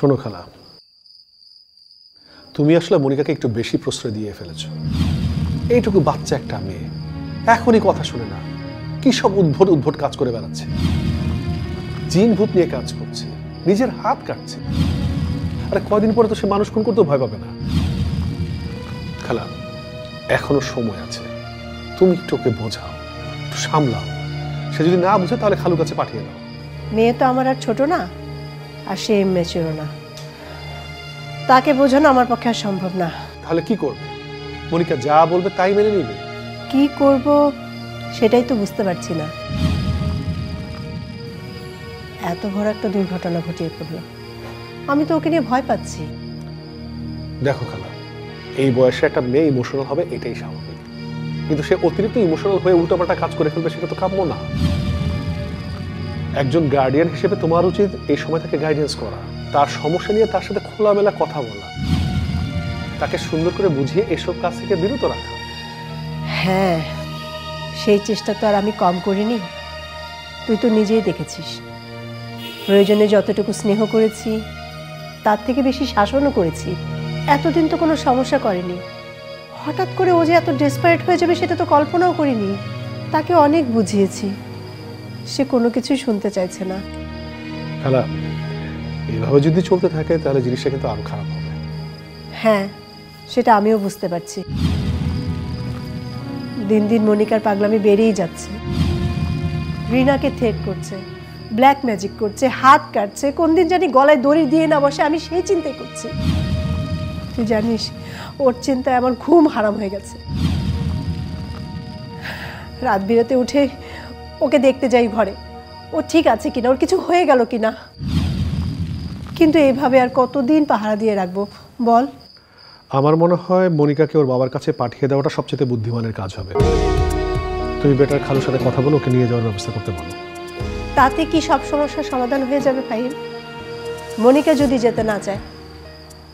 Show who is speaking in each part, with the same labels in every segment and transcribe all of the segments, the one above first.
Speaker 1: শোনো খালা, তুমি আসলে মনিকাকে একটু বেশি প্রশ্রয় দিয়ে ফেলেছ। এইটুকু বাচ্চা একটা মেয়ে এখনই কথা শুনে না, কি সব উদ্ভট উদ্ভট কাজ করে বেড়াচ্ছে, জিন ভূত নিয়ে কাজ করছে, নিজের হাত কাটছে। আরে কয়দিন পরে তো সে মানুষ খুন করতেও ভয় পাবে না। খালা, এখনো সময় আছে, তুমি একটু ওকে বোঝাও, একটু সামলাও। সে যদি না বুঝে তাহলে খালুর কাছে পাঠিয়ে দাও।
Speaker 2: মেয়ে তো আমার আর ছোট না, আর সে মেচিওর না, তাকে বোঝানো আমার পক্ষে আর সম্ভব না।
Speaker 1: তাহলে কি করবে? মনিকা যা বলবে তাই মেনে নিবে?
Speaker 2: কি করব সেটাই তো বুঝতে পারছি না। এত বড় একটা দুর্ঘটনা ঘটিয়ে পড়লো, আমি তো ওকে নিয়ে ভয় পাচ্ছি।
Speaker 1: দেখো খালা, এই বয়সে একটা মেয়ে ইমোশনাল হবে এটাই স্বাভাবিক, কিন্তু সে অতিরিক্ত ইমোশনাল হয়ে উল্টাপাল্টা কাজ করে ফেলবে, সেটা তো কাম্য না। একজন গার্ডিয়ান হিসেবে তোমার উচিত এই সময় তাকে গাইডেন্স করা, তার সমস্যা নিয়ে তার সাথে খোলামেলা কথা বলা, তাকে সুন্দর করে বুঝিয়ে এসব কাজ থেকে বিরত রাখা।
Speaker 2: হ্যাঁ, সেই চেষ্টা তো আর আমি কম করিনি। তুই তো নিজেই দেখেছিস, প্রয়োজনে যতটুকু স্নেহ করেছি তার থেকে বেশি শাসনও করেছি। এতদিন তো কোনো সমস্যা করেনি, হঠাৎ করে ও যে এত ডেসপারেট হয়ে যাবে সেটা তো কল্পনাও করিনি। তাকে অনেক বুঝিয়েছি, সে কোনো কিছুই শুনতে চাইছে না।
Speaker 1: খালা, এইভাবে যদি চলতে থাকে তাহলে জিনিসটা কিন্তু আরো খারাপ হবে।
Speaker 2: হ্যাঁ, সেটা আমিও বুঝতে পারছি। দিন দিন মনিকার পাগলামি বেড়েই যাচ্ছে। রিনাকে থ্রেট করছে, ব্ল্যাক ম্যাজিক করছে, হাত কাটছে, কোন দিন জানি গলায় দড়ি দিয়ে না বসে, আমি সেই চিন্তাই করছি। তুই জানিস, ওর চিন্তায় আমার ঘুম হারাম হয়ে গেছে। রাত বিরাতে উঠে ওকে দেখতে যাই ঘরে, ও ঠিক আছে কিনা, ওর কিছু হয়ে গেল কিনা। কিন্তু এইভাবে আর কতদিন পাহারা দিয়ে রাখবো বল?
Speaker 1: আমার মনে হয় মনিকাকে ওর বাবার কাছে পাঠিয়ে দেওয়াটা সবচেয়ে বুদ্ধিমানের কাজ হবে। তুমি বেটার খালুর সাথে কথা বলো, ওকে নিয়ে যাওয়ার ব্যবস্থা করতে বলো।
Speaker 2: তাতে কি সব সমস্যার সমাধান হয়ে যাবে ফাহিম? মনিকা যদি যেতে না চায়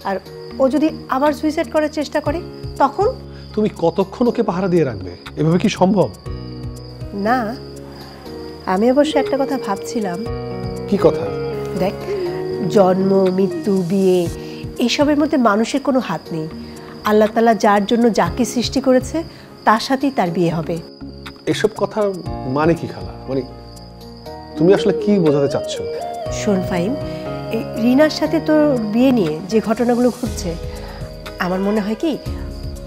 Speaker 2: আর ও যদি আবার সুইসাইড করার চেষ্টা করে, তখন
Speaker 1: তুমি কতক্ষণ ওকে পাহারা দিয়ে রাখবে? এভাবে কি সম্ভব?
Speaker 2: না, আমি অবশ্য একটা কথা ভাবছিলাম।
Speaker 1: কি কথা?
Speaker 2: দেখ, জন্ম, মৃত্যু, বিয়ে, এইসবের মধ্যে মানুষের কোনো হাত নেই। আল্লাহ তাআলা যার জন্য যাকে সৃষ্টি করেছে তার সাথেই তার বিয়ে হবে।
Speaker 1: এসব কথা মানে কি খালা? মানে তুমি আসলে কি বোঝাতে চাচ্ছ?
Speaker 2: শোন ফাহিম, এই রিনার সাথে তোর বিয়ে নিয়ে যে ঘটনাগুলো ঘটছে, আমার মনে হয় কি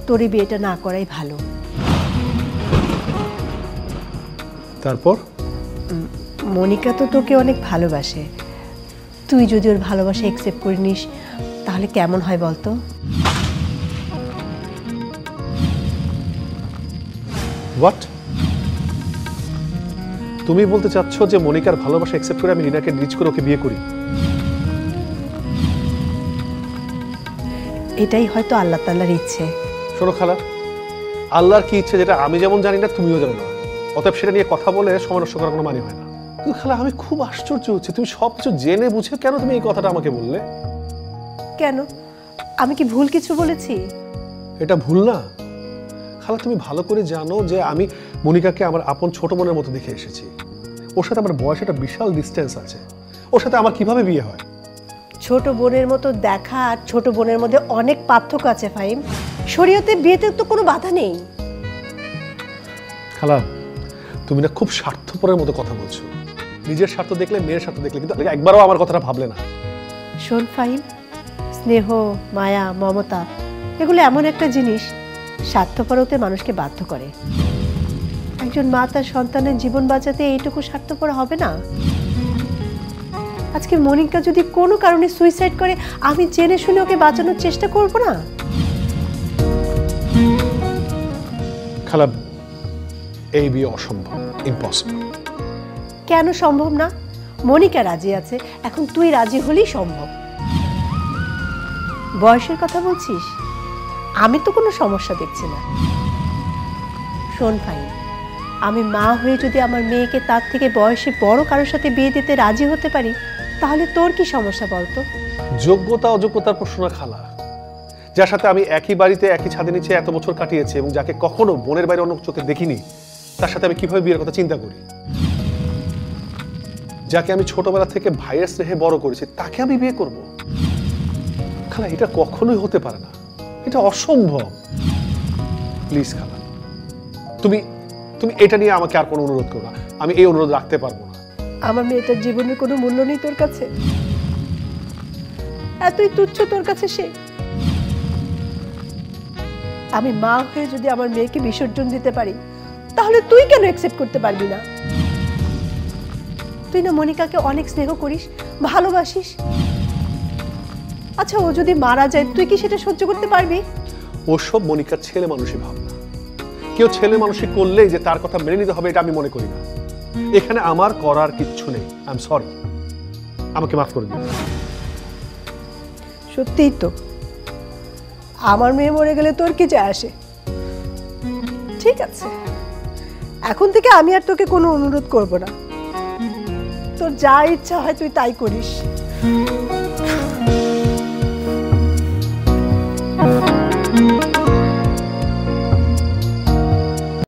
Speaker 2: তোর এই বিয়েটা না করাই ভালো।
Speaker 1: তারপর?
Speaker 2: মনিকা তো তোকে অনেক ভালোবাসে, তুই যদি ওর ভালোবাসা অ্যাকসেপ্ট করে নিস তাহলে কেমন হয় বলতো?
Speaker 1: হোয়াট? তুমি বলতে চাচ্ছ যে মনিকার ভালোবাসা অ্যাকসেপ্ট করে আমি রিনাকে রিচ করে ওকে বিয়ে করি?
Speaker 2: এটাই হয়তো আল্লাহ তাআলার ইচ্ছে।
Speaker 1: শোনো খালা, আল্লাহর কি ইচ্ছে যেটা আমি যেমন জানি না তুমিও জানো না, অতএব সেটা নিয়ে কথা বলে সময় নষ্ট করার কোনো মানে হয় না। কিন্তু খালা, আমি খুব আশ্চর্য হচ্ছে, তুমি সবকিছু জেনে বুঝে কেন তুমি এই কথাটা আমাকে বললে?
Speaker 2: কেন, আমি কি ভুল কিছু বলেছি?
Speaker 1: এটা ভুল না খালা, তুমি ভালো করে জানো যে আমি মনিকাকে আমার আপন ছোট বোনের মতো দেখে এসেছি। ওর সাথে আমার বয়সে একটা বিশাল ডিস্টেন্স আছে, ওর সাথে আমার কিভাবে বিয়ে হয়?
Speaker 2: ছোট বোনের মতো দেখা আর ছোট বোনের মধ্যে অনেক পার্থক্য আছে ফাহিম। শরীয়তে বিয়েতে তো কোনো বাধা নেই।
Speaker 1: খালা, তুমি না খুব স্বার্থপরের মতো কথা বলছো। নিজের স্বার্থ দেখলে, মেয়ের স্বার্থ দেখলে, কিন্তু একবারও আমার কথাটা ভাবলে না।
Speaker 2: শোন ফাহিম, স্নেহ, মায়া, মমতা এগুলো এমন একটা জিনিস স্বার্থপর হতে মানুষকে বাধ্য করে। একজন মা তার সন্তানের জীবন বাঁচাতে এইটুকু স্বার্থপর হবে না? আজকে মনিকা যদি কোনো কারণে সুইসাইড করে, আমি জেনে শুনে ওকে বাঁচানোর চেষ্টা করব না?
Speaker 1: খালা, এই বিয়ে অসম্ভব, ইম্পসিবল।
Speaker 2: কেন সম্ভব না? মনিকা রাজি আছে, এখন তুই রাজি হলেই সম্ভব। বয়সের কথা বলছিস, আমি তো কোনো সমস্যা দেখছি না। শোন ফাহিম, আমি মা হয়ে যদি আমার মেয়েকে তার থেকে বয়সে বড় কারোর সাথে বিয়ে দিতে রাজি হতে পারি, তাহলে তোর কি সমস্যা বলতো?
Speaker 1: যোগ্যতা অযোগ্যতার প্রশ্ন না খালা, যার সাথে আমি একই বাড়িতে একই ছাদের নিচে এত বছর কাটিয়েছি এবং যাকে কখনো বোনের বাইরে অন্য চোখে দেখিনি, তার সাথে আমি কিভাবে বিয়ের কথা চিন্তা করি? যাকে আমি ছোটবেলা থেকে ভাইয়ের স্নেহে বড় করেছি, তাকে আমি বিয়ে করব? খালা, এটা কখনোই হতে পারে না, এটা অসম্ভব। প্লিজ খালা, তুমি তুমি এটা নিয়ে আমাকে আর কোনো অনুরোধ করো না, আমি এই অনুরোধ রাখতে পারবো না।
Speaker 2: আমার মেয়েটার জীবনের কোনো মূল্য নেই তোর কাছে? এতই তুচ্ছ তোর কাছে সে? আমি মা হয়ে যদি আমার মেয়েকে বিসর্জন দিতে পারি, তাহলে তুই কেন অ্যাকসেপ্ট করতে পারবি না? তুই না মনিকাকে অনেক স্নেহ করিস, ভালোবাসিস। আচ্ছা, ও যদি মারা যায় তুই কি সেটা সহ্য করতে পারবি?
Speaker 1: ওসব মনিকার ছেলে মানুষই ভাবনা। কেউ ছেলে মানুষই করলেই যে তার কথা মেনে নিতে হবে, এটা আমি মনে করি না। এখানে আমার করার কিচ্ছু নেই। আই এম সরি, আমাকে মাফ করে দিন।
Speaker 2: সত্যিই তো, আমার মেয়ে মরে গেলে তোর কি যায় আসে? ঠিক আছে, এখন থেকে আমি আর তোকে কোনো অনুরোধ করব না। তোর যা ইচ্ছা হয় তুই তাই করিস।